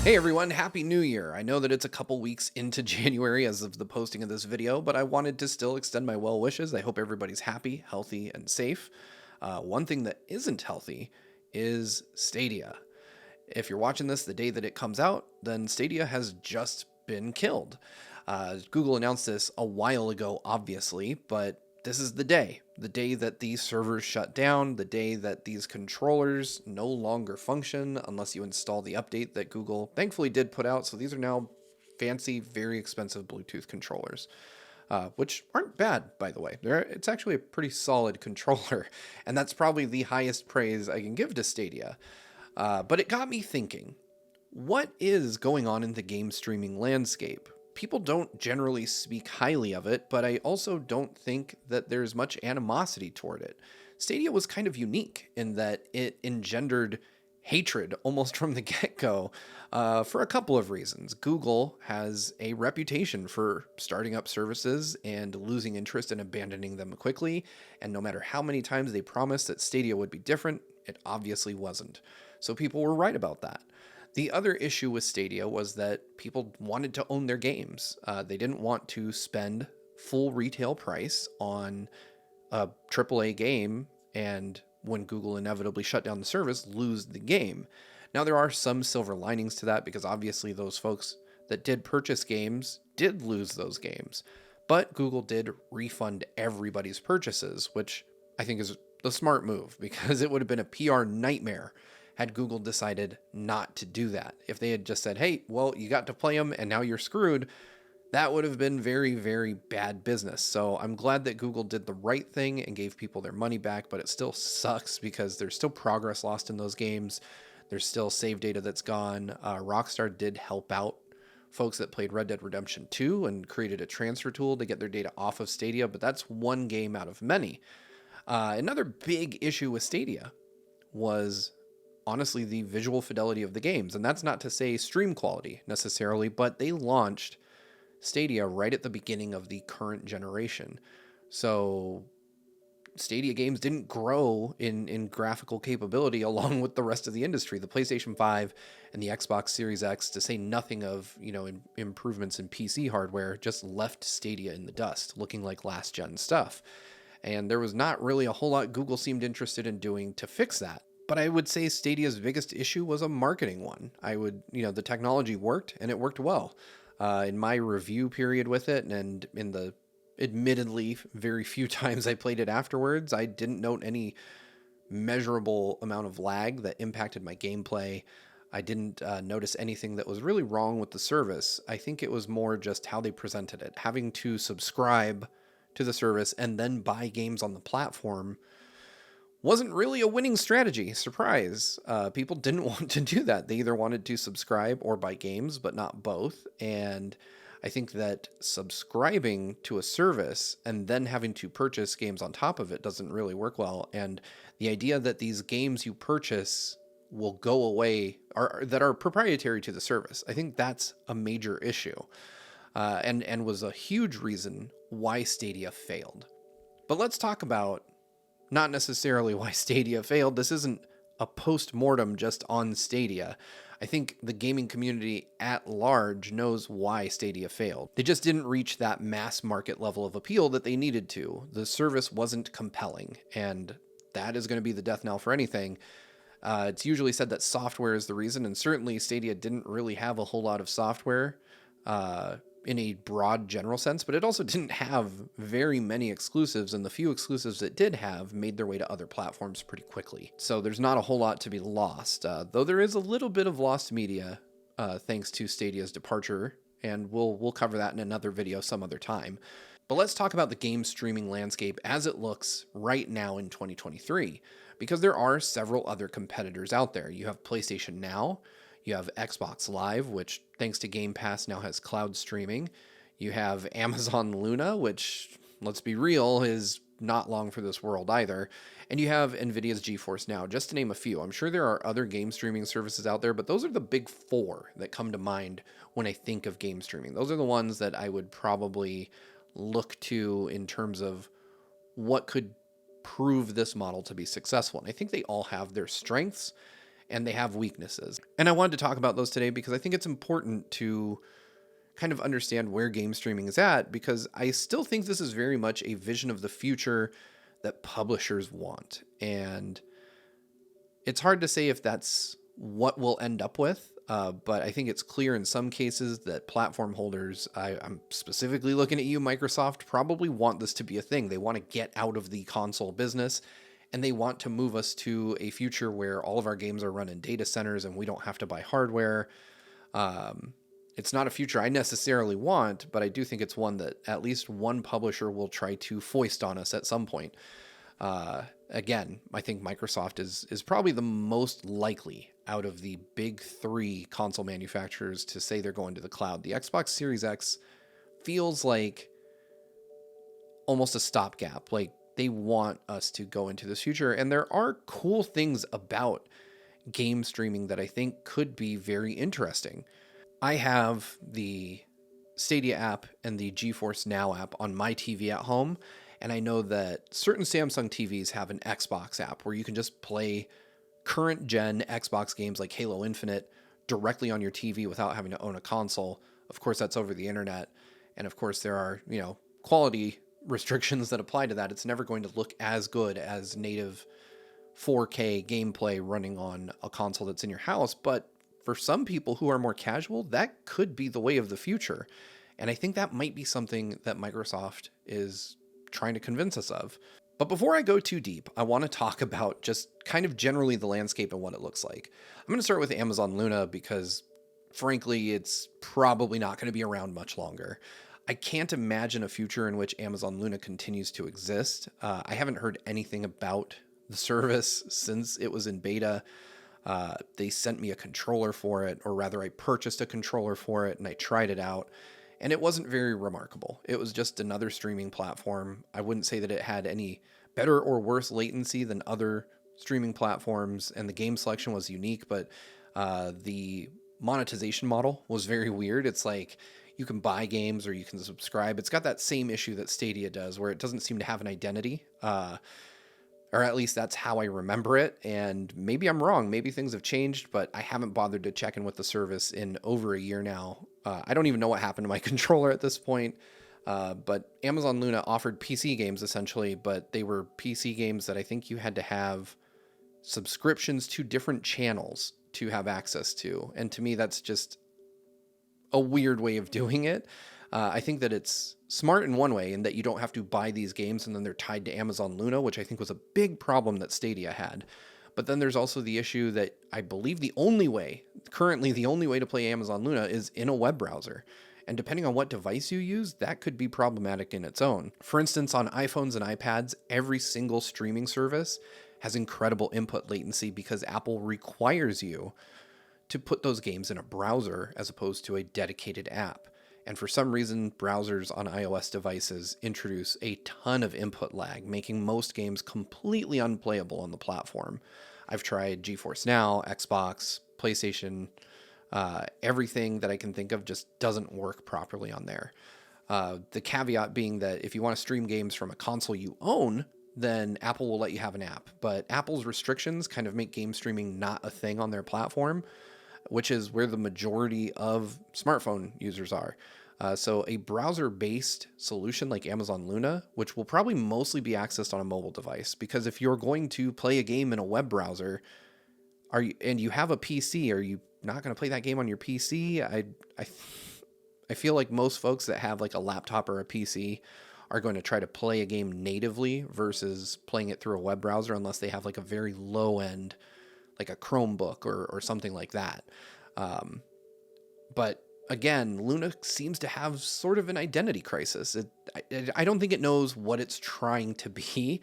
Hey everyone, Happy New Year! I know that it's a couple weeks into January as of the posting of this video, but I wanted to still extend my well wishes. I hope everybody's happy, healthy, and safe. One thing that isn't healthy is Stadia. If you're watching this the day that it comes out, then Stadia has just been killed. Google announced this a while ago, obviously, but this is the day that these servers shut down, the day that these controllers no longer function unless you install the update that Google thankfully did put out. So these are now fancy, very expensive Bluetooth controllers. Which aren't bad, by the way. It's actually a pretty solid controller, and that's probably the highest praise I can give to Stadia. But it got me thinking, what is going on in the game streaming landscape? People don't generally speak highly of it, but I also don't think that there's much animosity toward it. Stadia was kind of unique in that it engendered hatred almost from the get-go for a couple of reasons. Google has a reputation for starting up services and losing interest and abandoning them quickly, and no matter how many times they promised that Stadia would be different, it obviously wasn't. So people were right about that. The other issue with Stadia was that people wanted to own their games. They didn't want to spend full retail price on a AAA game and when Google inevitably shut down the service, lose the game. Now, there are some silver linings to that because obviously those folks that did purchase games did lose those games. But Google did refund everybody's purchases, which I think is the smart move because it would have been a PR nightmare had Google decided not to do that. If they had just said, hey, well, you got to play them and now you're screwed, that would have been very, very bad business. So I'm glad that Google did the right thing and gave people their money back, but it still sucks because there's still progress lost in those games. There's still save data that's gone. Rockstar did help out folks that played Red Dead Redemption 2 and created a transfer tool to get their data off of Stadia, but that's one game out of many. Another big issue with Stadia was honestly the visual fidelity of the games. And that's not to say stream quality necessarily, but they launched Stadia right at the beginning of the current generation. So Stadia games didn't grow in graphical capability along with the rest of the industry. The PlayStation 5 and the Xbox Series X, to say nothing of, improvements in PC hardware, just left Stadia in the dust, looking like last gen stuff. And there was not really a whole lot Google seemed interested in doing to fix that. But I would say Stadia's biggest issue was a marketing one. The technology worked and it worked well. In my review period with it and in the admittedly very few times I played it afterwards, I didn't note any measurable amount of lag that impacted my gameplay. I didn't notice anything that was really wrong with the service. I think it was more just how they presented it. Having to subscribe to the service and then buy games on the platform wasn't really a winning strategy. Surprise. People didn't want to do that. They either wanted to subscribe or buy games, but not both. And I think that subscribing to a service and then having to purchase games on top of it doesn't really work well. And the idea that these games you purchase will go away or that are proprietary to the service, I think that's a major issue. And was a huge reason why Stadia failed. But let's talk about not necessarily why Stadia failed. This isn't a post-mortem just on Stadia. I think the gaming community at large knows why Stadia failed. They just didn't reach that mass market level of appeal that they needed to. The service wasn't compelling, and that is going to be the death knell for anything. It's usually said that software is the reason, and certainly Stadia didn't really have a whole lot of software in a broad general sense, but it also didn't have very many exclusives, and the few exclusives it did have made their way to other platforms pretty quickly. So there's not a whole lot to be lost, though there is a little bit of lost media thanks to Stadia's departure, and we'll cover that in another video some other time. But let's talk about the game streaming landscape as it looks right now in 2023, because there are several other competitors out there. You have PlayStation Now, you have Xbox Live, which, thanks to Game Pass, now has cloud streaming. You have Amazon Luna, which, let's be real, is not long for this world either. And you have Nvidia's GeForce Now, just to name a few. I'm sure there are other game streaming services out there, but those are the big four that come to mind when I think of game streaming. Those are the ones that I would probably look to in terms of what could prove this model to be successful. And I think they all have their strengths and they have weaknesses. And I wanted to talk about those today because I think it's important to kind of understand where game streaming is at, because I still think this is very much a vision of the future that publishers want. And it's hard to say if that's what we'll end up with, but I think it's clear in some cases that platform holders, I'm specifically looking at you, Microsoft, probably want this to be a thing. They want to get out of the console business, and they want to move us to a future where all of our games are run in data centers and we don't have to buy hardware. It's not a future I necessarily want, but I do think it's one that at least one publisher will try to foist on us at some point. Again, I think Microsoft is probably the most likely out of the big three console manufacturers to say they're going to the cloud. The Xbox Series X feels like almost a stopgap. Like, they want us to go into this future, and there are cool things about game streaming that I think could be very interesting. I have the Stadia app and the GeForce Now app on my TV at home, and I know that certain Samsung TVs have an Xbox app where you can just play current gen Xbox games like Halo Infinite directly on your TV without having to own a console. Of course, that's over the internet. And of course, there are, quality restrictions that apply to that. It's never going to look as good as native 4K gameplay running on a console that's in your house. But for some people who are more casual, that could be the way of the future. And I think that might be something that Microsoft is trying to convince us of. But before I go too deep, I want to talk about just kind of generally the landscape and what it looks like. I'm going to start with Amazon Luna because, frankly, it's probably not going to be around much longer. I can't imagine a future in which Amazon Luna continues to exist. I haven't heard anything about the service since it was in beta. They sent me a controller for it, or rather I purchased a controller for it and I tried it out. And it wasn't very remarkable. It was just another streaming platform. I wouldn't say that it had any better or worse latency than other streaming platforms, and the game selection was unique, but the monetization model was very weird. It's like you can buy games or you can subscribe. It's got that same issue that Stadia does, where it doesn't seem to have an identity. Or at least that's how I remember it. And maybe I'm wrong. Maybe things have changed, but I haven't bothered to check in with the service in over a year now. I don't even know what happened to my controller at this point. But Amazon Luna offered PC games essentially, but they were PC games that I think you had to have subscriptions to different channels to have access to. And to me, that's just a weird way of doing it. I think that it's smart in one way in that you don't have to buy these games and then they're tied to Amazon Luna, which I think was a big problem that Stadia had. But then there's also the issue that I believe currently the only way to play Amazon Luna is in a web browser. And depending on what device you use, that could be problematic in its own. For instance, on iPhones and iPads, every single streaming service has incredible input latency because Apple requires you to put those games in a browser as opposed to a dedicated app. And for some reason, browsers on iOS devices introduce a ton of input lag, making most games completely unplayable on the platform. I've tried GeForce Now, Xbox, PlayStation, everything that I can think of just doesn't work properly on there. The caveat being that if you want to stream games from a console you own, then Apple will let you have an app. But Apple's restrictions kind of make game streaming not a thing on their platform, which is where the majority of smartphone users are. So a browser-based solution like Amazon Luna, which will probably mostly be accessed on a mobile device, because if you're going to play a game in a web browser, and you have a PC, are you not going to play that game on your PC? I feel like most folks that have like a laptop or a PC are going to try to play a game natively versus playing it through a web browser, unless they have like a very low end, like a Chromebook or something like that. But again, Luna seems to have sort of an identity crisis. I don't think it knows what it's trying to be.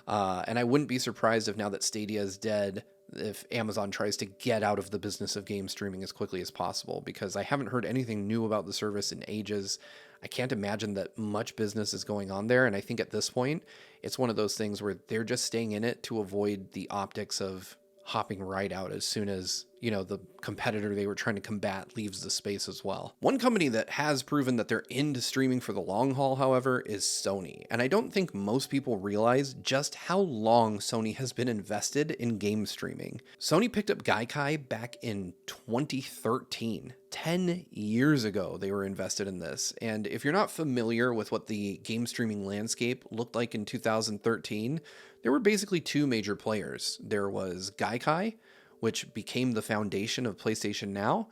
And I wouldn't be surprised if now that Stadia is dead, if Amazon tries to get out of the business of game streaming as quickly as possible, because I haven't heard anything new about the service in ages. I can't imagine that much business is going on there. And I think at this point, it's one of those things where they're just staying in it to avoid the optics of hopping right out as soon as, the competitor they were trying to combat leaves the space as well. One company that has proven that they're into streaming for the long haul, however, is Sony. And I don't think most people realize just how long Sony has been invested in game streaming. Sony picked up Gaikai back in 2013. 10 years ago, they were invested in this. And if you're not familiar with what the game streaming landscape looked like in 2013, there were basically two major players. There was Gaikai, which became the foundation of PlayStation Now,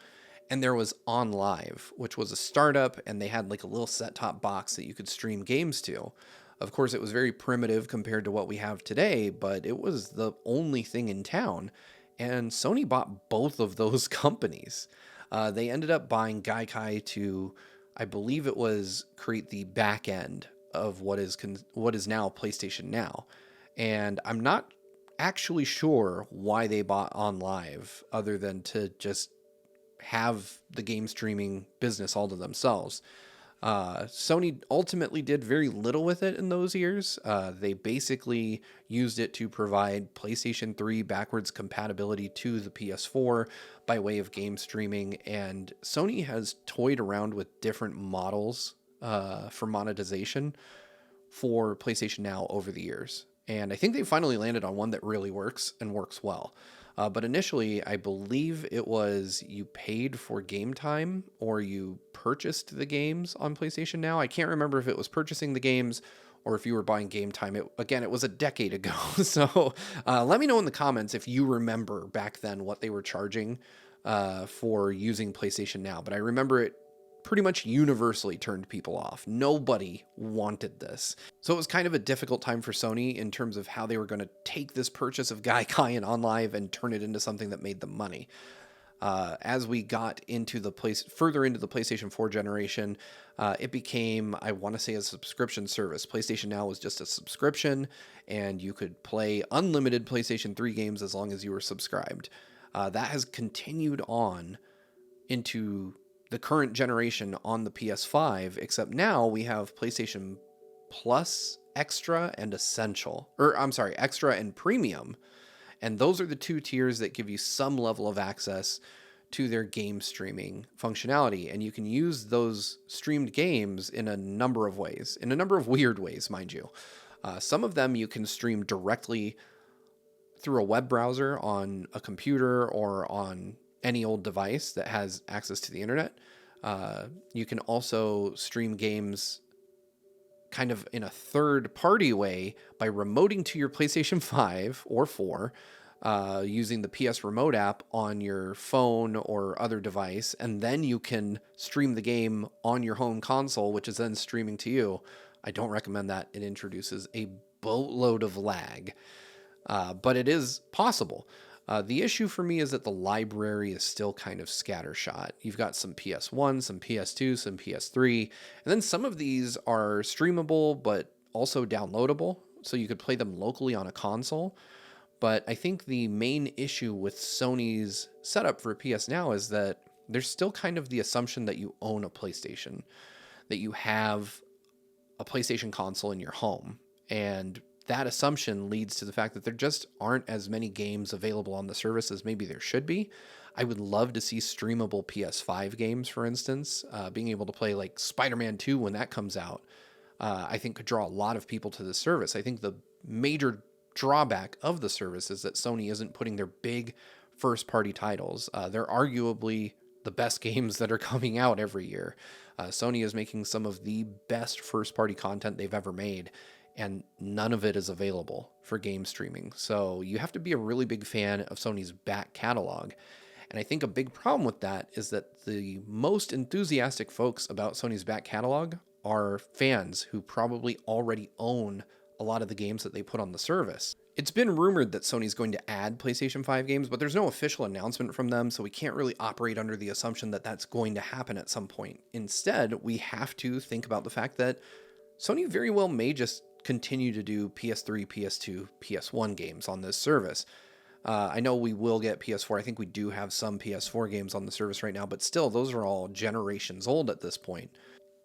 and there was OnLive, which was a startup, and they had like a little set-top box that you could stream games to. Of course, it was very primitive compared to what we have today, but it was the only thing in town, and Sony bought both of those companies. They ended up buying Gaikai to, I believe it was, create the back end of what is now PlayStation Now. And I'm not actually sure why they bought OnLive other than to just have the game streaming business all to themselves. Sony ultimately did very little with it in those years. They basically used it to provide PlayStation 3 backwards compatibility to the PS4 by way of game streaming, and Sony has toyed around with different models for monetization for PlayStation Now over the years. And I think they finally landed on one that really works and works well. But initially, I believe it was you paid for game time or you purchased the games on PlayStation Now. I can't remember if it was purchasing the games or if you were buying game time. It was a decade ago. So let me know in the comments if you remember back then what they were charging for using PlayStation Now. But I remember it pretty much universally turned people off. Nobody wanted this. So it was kind of a difficult time for Sony in terms of how they were going to take this purchase of Gaikai and OnLive and turn it into something that made them money. As we got into further into the PlayStation 4 generation, it became, I want to say, a subscription service. PlayStation Now was just a subscription, and you could play unlimited PlayStation 3 games as long as you were subscribed. That has continued on into the current generation on the PS5, except now we have PlayStation Plus, Extra, and Essential. Extra and Premium. And those are the two tiers that give you some level of access to their game streaming functionality. And you can use those streamed games in a number of ways, in a number of weird ways, mind you. Some of them you can stream directly through a web browser on a computer or on any old device that has access to the internet. You can also stream games kind of in a third-party way by remoting to your PlayStation 5 or 4 using the PS Remote app on your phone or other device, and then you can stream the game on your home console, which is then streaming to you. I don't recommend that. It introduces a boatload of lag, but it is possible. The issue for me is that the library is still kind of scattershot. You've got some PS1, some PS2, some PS3, and then some of these are streamable but also downloadable, so you could play them locally on a console. But I think the main issue with Sony's setup for PS Now is that there's still kind of the assumption that you own a PlayStation, that you have a PlayStation console in your home, and that assumption leads to the fact that there just aren't as many games available on the service as maybe there should be. I would love to see streamable PS5 games, for instance. Being able to play like Spider-Man 2 when that comes out, I think could draw a lot of people to the service. I think the major drawback of the service is that Sony isn't putting their big first-party titles. They're arguably the best games that are coming out every year. Sony is making some of the best first-party content they've ever made, and none of it is available for game streaming. So you have to be a really big fan of Sony's back catalog. And I think a big problem with that is that the most enthusiastic folks about Sony's back catalog are fans who probably already own a lot of the games that they put on the service. It's been rumored that Sony's going to add PlayStation 5 games, but there's no official announcement from them, so we can't really operate under the assumption that that's going to happen at some point. Instead, we have to think about the fact that Sony very well may just continue to do PS3, PS2, PS1 games on this service. I know we will get PS4. I think we do have some PS4 games on the service right now, but still, those are all generations old at this point.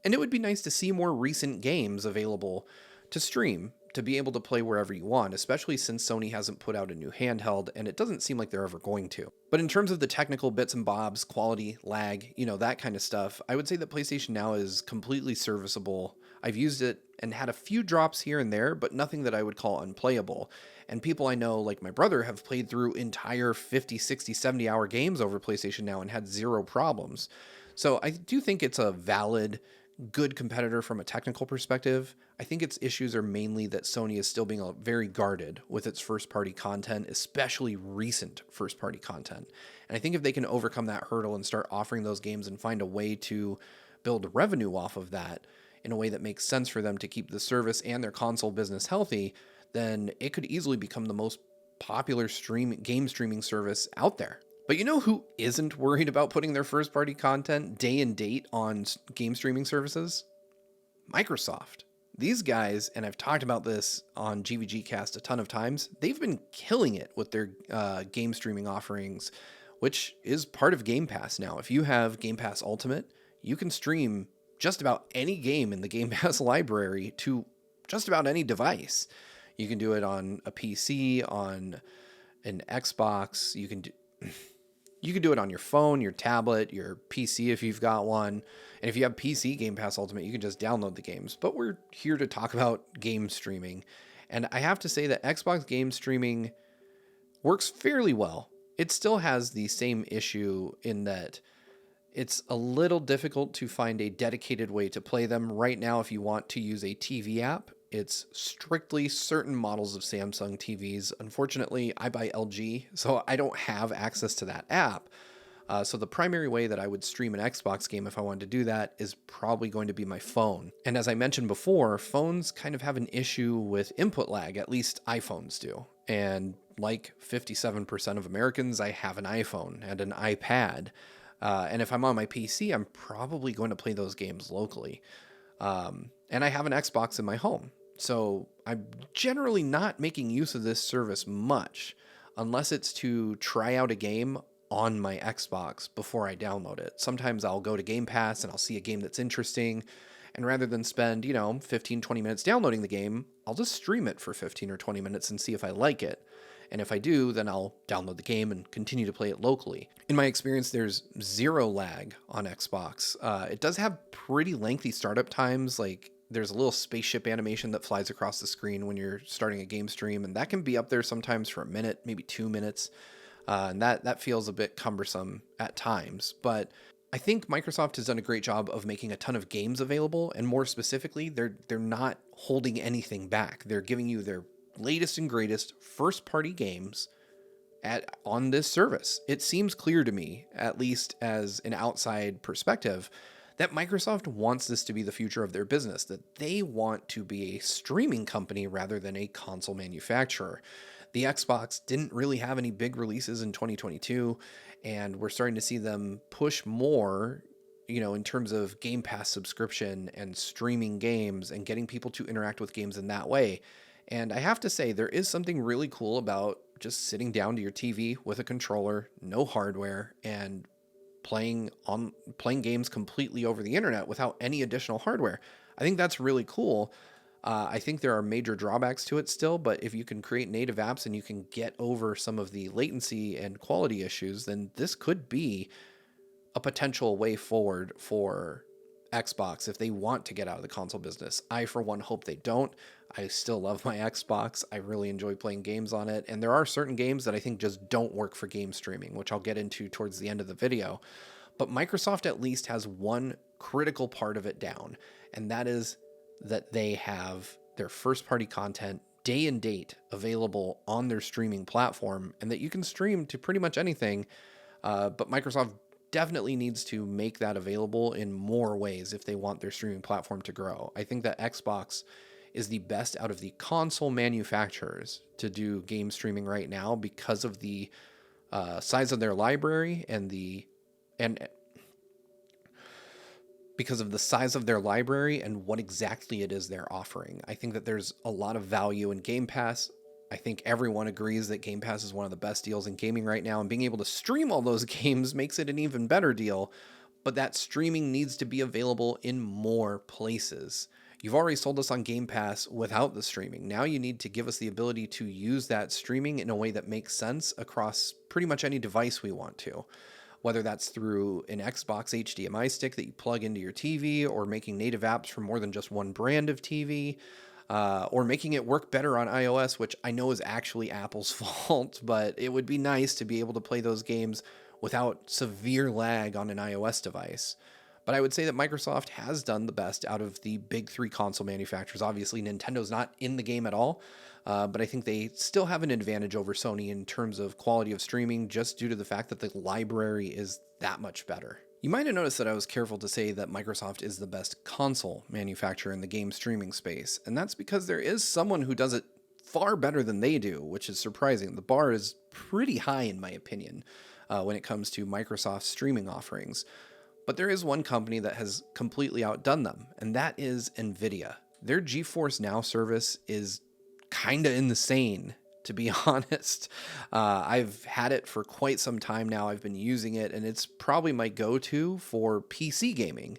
And it would be nice to see more recent games available to stream. to be able to play wherever you want, especially since Sony hasn't put out a new handheld, and it doesn't seem like they're ever going to. But in terms of the technical bits and bobs, quality, lag, that kind of stuff, I would say that PlayStation Now is completely serviceable. I've used it and had a few drops here and there, but nothing that I would call unplayable. And people I know, like my brother, have played through entire 50, 60, 70-hour games over PlayStation Now and had zero problems. So I do think it's a valid, good competitor from a technical perspective. I think its issues are mainly that Sony is still being very guarded with its first-party content, especially recent first-party content. And I think if they can overcome that hurdle and start offering those games and find a way to build revenue off of that in a way that makes sense for them to keep the service and their console business healthy, then it could easily become the most popular game streaming service out there. But you know who isn't worried about putting their first-party content day and date on game streaming services? Microsoft. These guys, and I've talked about this on GVG Cast a ton of times, they've been killing it with their game streaming offerings, which is part of Game Pass now. If you have Game Pass Ultimate, you can stream just about any game in the Game Pass library to just about any device. You can do it on a PC, on an Xbox, you can do it on your phone, your tablet, your PC if you've got one. And if you have PC Game Pass Ultimate, you can just download the games. But we're here to talk about game streaming. And I have to say that Xbox game streaming works fairly well. It still has the same issue in that it's a little difficult to find a dedicated way to play them. Right now, if you want to use a TV app, it's strictly certain models of Samsung TVs. Unfortunately, I buy LG, so I don't have access to that app. So the primary way that I would stream an Xbox game if I wanted to do that is probably going to be my phone. And as I mentioned before, phones kind of have an issue with input lag, at least iPhones do. And like 57% of Americans, I have an iPhone and an iPad. And if I'm on my PC, I'm probably going to play those games locally. And I have an Xbox in my home. So I'm generally not making use of this service much unless it's to try out a game on my Xbox before I download it. Sometimes I'll go to Game Pass and I'll see a game that's interesting. And rather than spend, 15, 20 minutes downloading the game, I'll just stream it for 15 or 20 minutes and see if I like it. And if I do, then I'll download the game and continue to play it locally. In my experience, there's zero lag on Xbox. It does have pretty lengthy startup times. Like there's a little spaceship animation that flies across the screen when you're starting a game stream, and that can be up there sometimes for a minute, maybe 2 minutes. And that feels a bit cumbersome at times. But I think Microsoft has done a great job of making a ton of games available, and more specifically, they're not holding anything back. They're giving you their latest and greatest first-party games on this service. It seems clear to me, at least as an outside perspective, that Microsoft wants this to be the future of their business, that they want to be a streaming company rather than a console manufacturer. The Xbox didn't really have any big releases in 2022, and we're starting to see them push more, in terms of Game Pass subscription and streaming games and getting people to interact with games in that way. And I have to say, there is something really cool about just sitting down to your TV with a controller, no hardware, and playing games completely over the internet without any additional hardware. I think that's really cool. I think there are major drawbacks to it still, but if you can create native apps and you can get over some of the latency and quality issues, then this could be a potential way forward for Xbox if they want to get out of the console business. I, for one, hope they don't. I still love my Xbox. I really enjoy playing games on it. And there are certain games that I think just don't work for game streaming, which I'll get into towards the end of the video. But Microsoft at least has one critical part of it down, and that is that they have their first-party content day and date available on their streaming platform, and that you can stream to pretty much anything. But Microsoft definitely needs to make that available in more ways if they want their streaming platform to grow. I think that Xbox is the best out of the console manufacturers to do game streaming right now because of the size of their library and because of the size of their library and what exactly it is they're offering. I think that there's a lot of value in Game Pass. I think everyone agrees that Game Pass is one of the best deals in gaming right now, and being able to stream all those games makes it an even better deal. But that streaming needs to be available in more places. You've already sold us on Game Pass without the streaming. Now you need to give us the ability to use that streaming in a way that makes sense across pretty much any device we want to. Whether that's through an Xbox HDMI stick that you plug into your TV, or making native apps for more than just one brand of TV, or making it work better on iOS, which I know is actually Apple's fault, but it would be nice to be able to play those games without severe lag on an iOS device. But I would say that Microsoft has done the best out of the big three console manufacturers. Obviously, Nintendo's not in the game at all, but I think they still have an advantage over Sony in terms of quality of streaming, just due to the fact that the library is that much better. You might have noticed that I was careful to say that Microsoft is the best console manufacturer in the game streaming space, and that's because there is someone who does it far better than they do, which is surprising. The bar is pretty high, in my opinion, when it comes to Microsoft's streaming offerings. But there is one company that has completely outdone them, and that is Nvidia. Their GeForce Now service is kind of insane, to be honest. I've had it for quite some time now. I've been using it, and it's probably my go-to for PC gaming.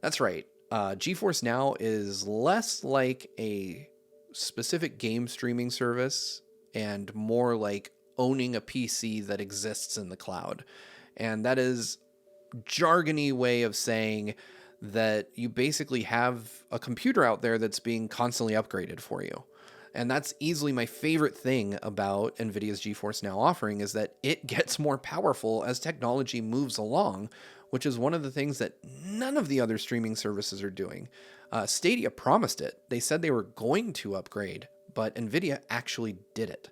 That's right. GeForce Now is less like a specific game streaming service and more like owning a PC that exists in the cloud. And that is jargony way of saying that you basically have a computer out there that's being constantly upgraded for you. And that's easily my favorite thing about NVIDIA's GeForce Now offering, is that it gets more powerful as technology moves along, which is one of the things that none of the other streaming services are doing. Stadia promised it. They said they were going to upgrade, but NVIDIA actually did it.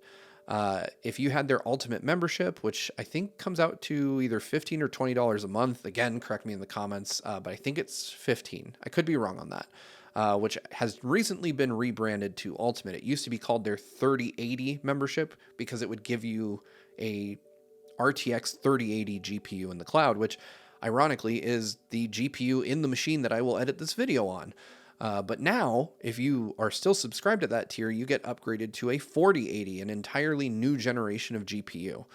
If you had their Ultimate membership, which I think comes out to either $15 or $20 a month, again, correct me in the comments, but I think it's $15. I could be wrong on that, which has recently been rebranded to Ultimate. It used to be called their 3080 membership because it would give you a RTX 3080 GPU in the cloud, which ironically is the GPU in the machine that I will edit this video on. But now, if you are still subscribed to that tier, you get upgraded to a 4080, an entirely new generation of GPU.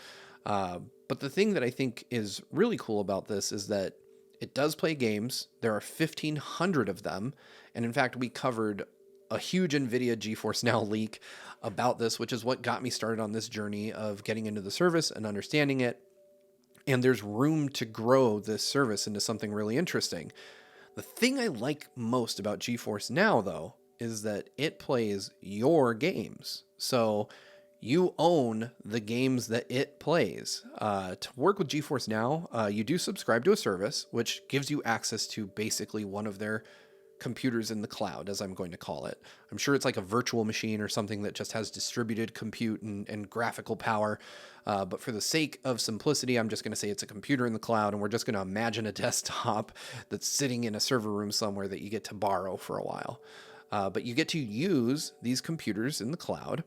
But the thing that I think is really cool about this is that it does play games. There are 1,500 of them. And in fact, we covered a huge NVIDIA GeForce Now leak about this, which is what got me started on this journey of getting into the service and understanding it. And there's room to grow this service into something really interesting. The thing I like most about GeForce Now, though, is that it plays your games. So you own the games that it plays. To work with GeForce Now, you do subscribe to a service, which gives you access to basically one of their computers in the cloud, as I'm going to call it. I'm sure it's like a virtual machine or something that just has distributed compute and graphical power. But for the sake of simplicity, I'm just going to say it's a computer in the cloud, and we're just going to imagine a desktop that's sitting in a server room somewhere that you get to borrow for a while. But you get to use these computers in the cloud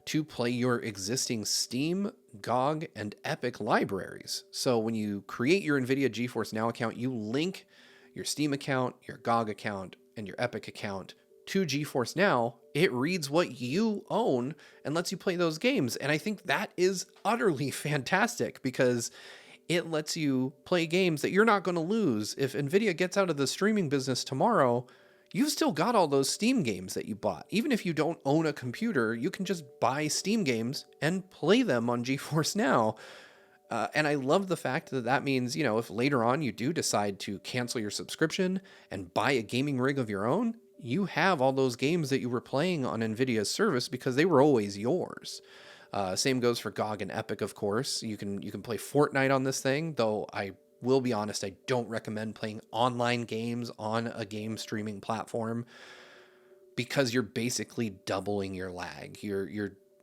to play your existing Steam, GOG, and Epic libraries. So when you create your NVIDIA GeForce Now account, you link your Steam account, your GOG account, and your Epic account to GeForce Now. It reads what you own and lets you play those games. And I think that is utterly fantastic, because it lets you play games that you're not going to lose. If NVIDIA gets out of the streaming business tomorrow, you've still got all those Steam games that you bought. Even if you don't own a computer, you can just buy Steam games and play them on GeForce Now. And I love the fact that that means, you know, if later on you do decide to cancel your subscription and buy a gaming rig of your own, you have all those games that you were playing on NVIDIA's service because they were always yours. Same goes for GOG and Epic, of course. You can play Fortnite on this thing, though I will be honest, I don't recommend playing online games on a game streaming platform, because you're basically doubling your lag.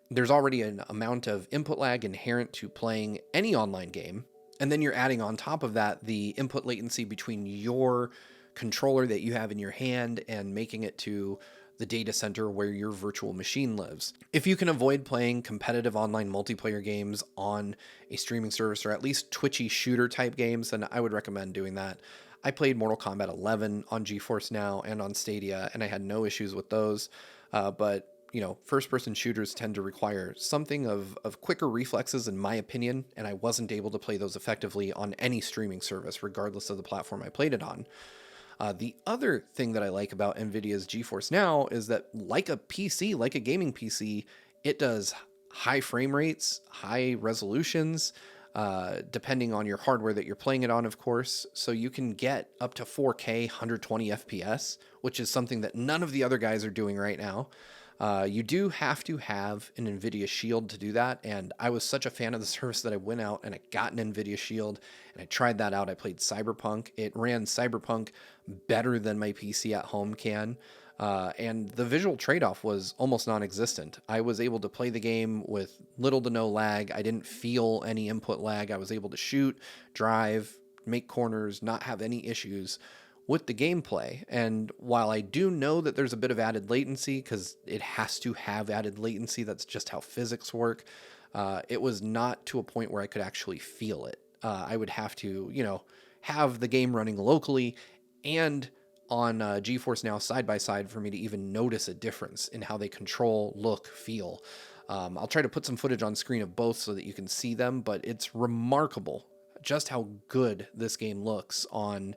There's already an amount of input lag inherent to playing any online game, and then you're adding on top of that the input latency between your controller that you have in your hand and making it to the data center where your virtual machine lives. If you can avoid playing competitive online multiplayer games on a streaming service, or at least twitchy shooter type games, then I would recommend doing that. I played Mortal Kombat 11 on GeForce Now and on Stadia, and I had no issues with those. But you know, first-person shooters tend to require something of quicker reflexes, in my opinion, and I wasn't able to play those effectively on any streaming service, regardless of the platform I played it on. The other thing that I like about Nvidia's GeForce Now is that, like a PC, like a gaming PC, it does high frame rates, high resolutions, depending on your hardware that you're playing it on, of course. So you can get up to 4K 120 FPS, which is something that none of the other guys are doing right now. You do have to have an NVIDIA Shield to do that, and I was such a fan of the service that I went out and I got an NVIDIA Shield, and I tried that out. I played Cyberpunk. It ran Cyberpunk better than my PC at home can, and the visual trade-off was almost non-existent. I was able to play the game with little to no lag. I didn't feel any input lag. I was able to shoot, drive, make corners, not have any issues with the gameplay. And while I do know that there's a bit of added latency, because it has to have added latency, that's just how physics work, it was not to a point where I could actually feel it. I would have to, have the game running locally and on GeForce Now side by side for me to even notice a difference in how they control, look, feel. I'll try to put some footage on screen of both so that you can see them, but it's remarkable just how good this game looks on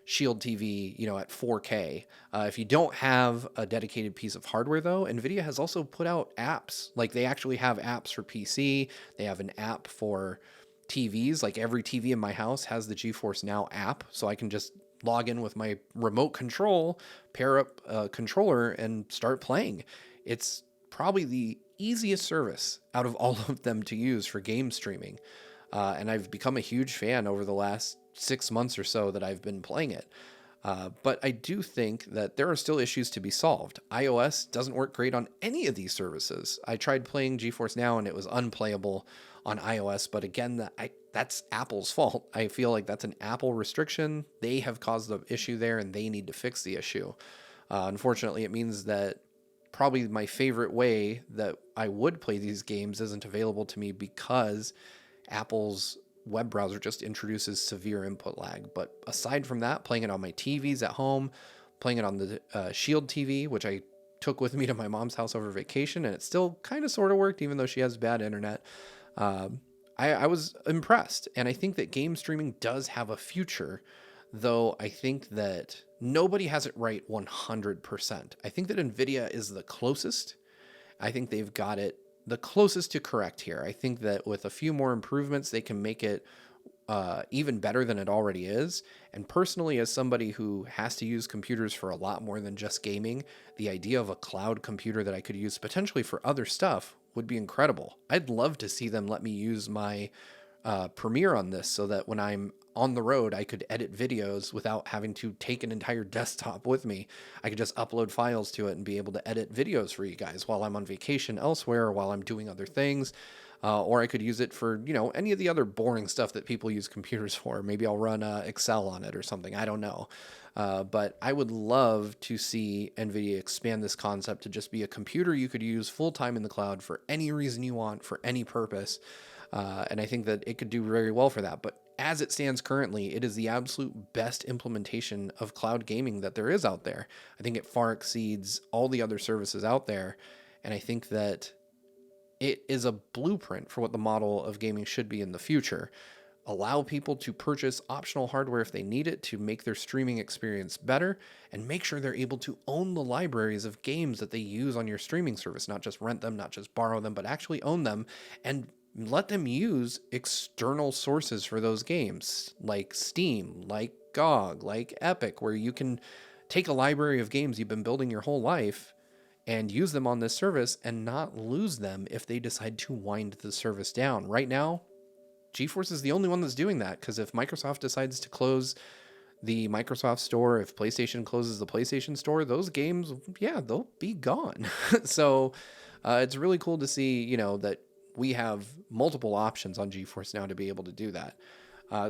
Shield TV, at 4K. If you don't have a dedicated piece of hardware, though, NVIDIA has also put out apps. Like, they actually have apps for PC. They have an app for TVs. Like, every TV in my house has the GeForce Now app, so I can just log in with my remote control, pair up a controller, and start playing. It's probably the easiest service out of all of them to use for game streaming. And I've become a huge fan over the last 6 months or so that I've been playing it. But I do think that there are still issues to be solved. iOS doesn't work great on any of these services. I tried playing GeForce Now and it was unplayable on iOS, but again, that's Apple's fault. I feel like that's an Apple restriction. They have caused the issue there and they need to fix the issue. Unfortunately, it means that probably my favorite way that I would play these games isn't available to me because Apple's web browser just introduces severe input lag. But aside from that, playing it on my TVs at home, playing it on the Shield TV, which I took with me to my mom's house over vacation, and it still kind of sort of worked, even though she has bad internet. I was impressed, and I think that game streaming does have a future, though I think that nobody has it right 100%. I think that NVIDIA is the closest. I think they've got it the closest to correct here. I think that with a few more improvements, they can make it even better than it already is. And personally, as somebody who has to use computers for a lot more than just gaming, the idea of a cloud computer that I could use potentially for other stuff would be incredible. I'd love to see them let me use my Premiere on this so that when I'm on the road, I could edit videos without having to take an entire desktop with me. I could just upload files to it and be able to edit videos for you guys while I'm on vacation elsewhere or while I'm doing other things. Or I could use it for, any of the other boring stuff that people use computers for. Maybe I'll run Excel on it or something. I don't know. But I would love to see NVIDIA expand this concept to just be a computer you could use full-time in the cloud for any reason you want, for any purpose. And I think that it could do very well for that. But as it stands currently, it is the absolute best implementation of cloud gaming that there is out there. I think it far exceeds all the other services out there. And I think that it is a blueprint for what the model of gaming should be in the future. Allow people to purchase optional hardware if they need it to make their streaming experience better, and make sure they're able to own the libraries of games that they use on your streaming service, not just rent them, not just borrow them, but actually own them, and let them use external sources for those games, like Steam, like GOG, like Epic, where you can take a library of games you've been building your whole life and use them on this service and not lose them if they decide to wind the service down. Right now, GeForce is the only one that's doing that, because if Microsoft decides to close the Microsoft Store, if PlayStation closes the PlayStation Store, those games, they'll be gone. So it's really cool to see, that we have multiple options on GeForce Now to be able to do that.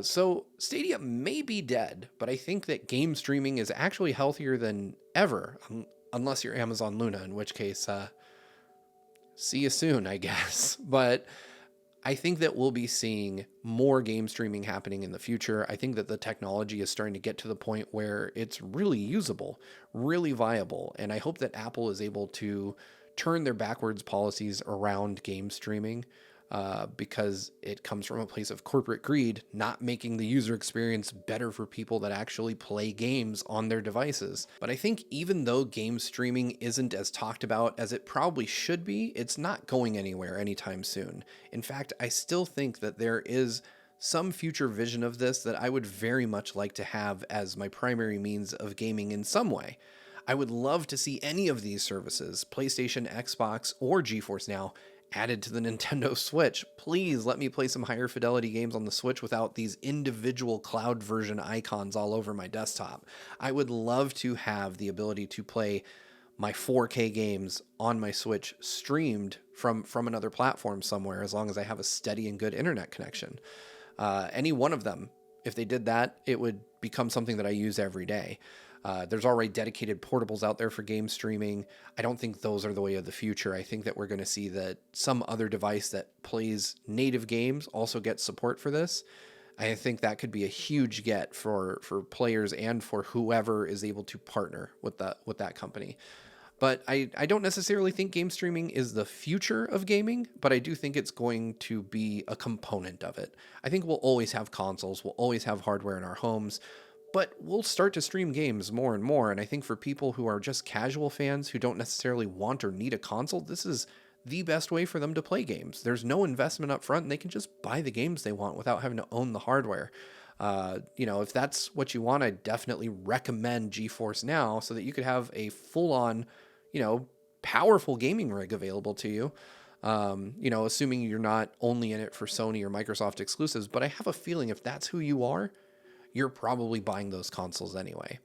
So Stadia may be dead, but I think that game streaming is actually healthier than ever, unless you're Amazon Luna, in which case, see you soon, I guess. But I think that we'll be seeing more game streaming happening in the future. I think that the technology is starting to get to the point where it's really usable, really viable. And I hope that Apple is able to turn their backwards policies around game streaming. because it comes from a place of corporate greed, not making the user experience better for people that actually play games on their devices. But I think even though game streaming isn't as talked about as it probably should be, it's not going anywhere anytime soon. In fact, I still think that there is some future vision of this that I would very much like to have as my primary means of gaming in some way. I would love to see any of these services, PlayStation, Xbox, or GeForce Now, added to the Nintendo Switch. Please let me play some higher fidelity games on the Switch without these individual cloud version icons all over my desktop. I would love to have the ability to play my 4K games on my Switch streamed from another platform somewhere, as long as I have a steady and good internet connection. Any one of them, if they did that, it would become something that I use every day. There's already dedicated portables out there for game streaming. I don't think those are the way of the future. I think that we're going to see that some other device that plays native games also gets support for this. I think that could be a huge get for players and for whoever is able to partner with that company. But I don't necessarily think game streaming is the future of gaming, but I do think it's going to be a component of it. I think we'll always have consoles, we'll always have hardware in our homes, but we'll start to stream games more and more. And I think for people who are just casual fans who don't necessarily want or need a console, this is the best way for them to play games. There's no investment up front, and they can just buy the games they want without having to own the hardware. If that's what you want, I definitely recommend GeForce Now so that you could have a full-on, powerful gaming rig available to you. Assuming you're not only in it for Sony or Microsoft exclusives, but I have a feeling if that's who you are, you're probably buying those consoles anyway.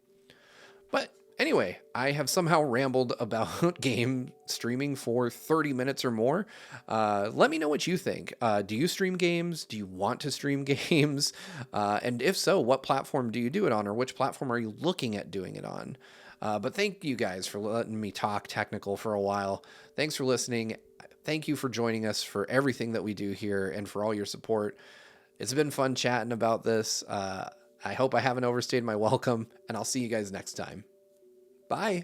But anyway, I have somehow rambled about game streaming for 30 minutes or more. Let me know what you think. Do you stream games? Do you want to stream games? And if so, what platform do you do it on, or which platform are you looking at doing it on? But thank you guys for letting me talk technical for a while. Thanks for listening. Thank you for joining us for everything that we do here and for all your support. It's been fun chatting about this. I hope I haven't overstayed my welcome, and I'll see you guys next time. Bye.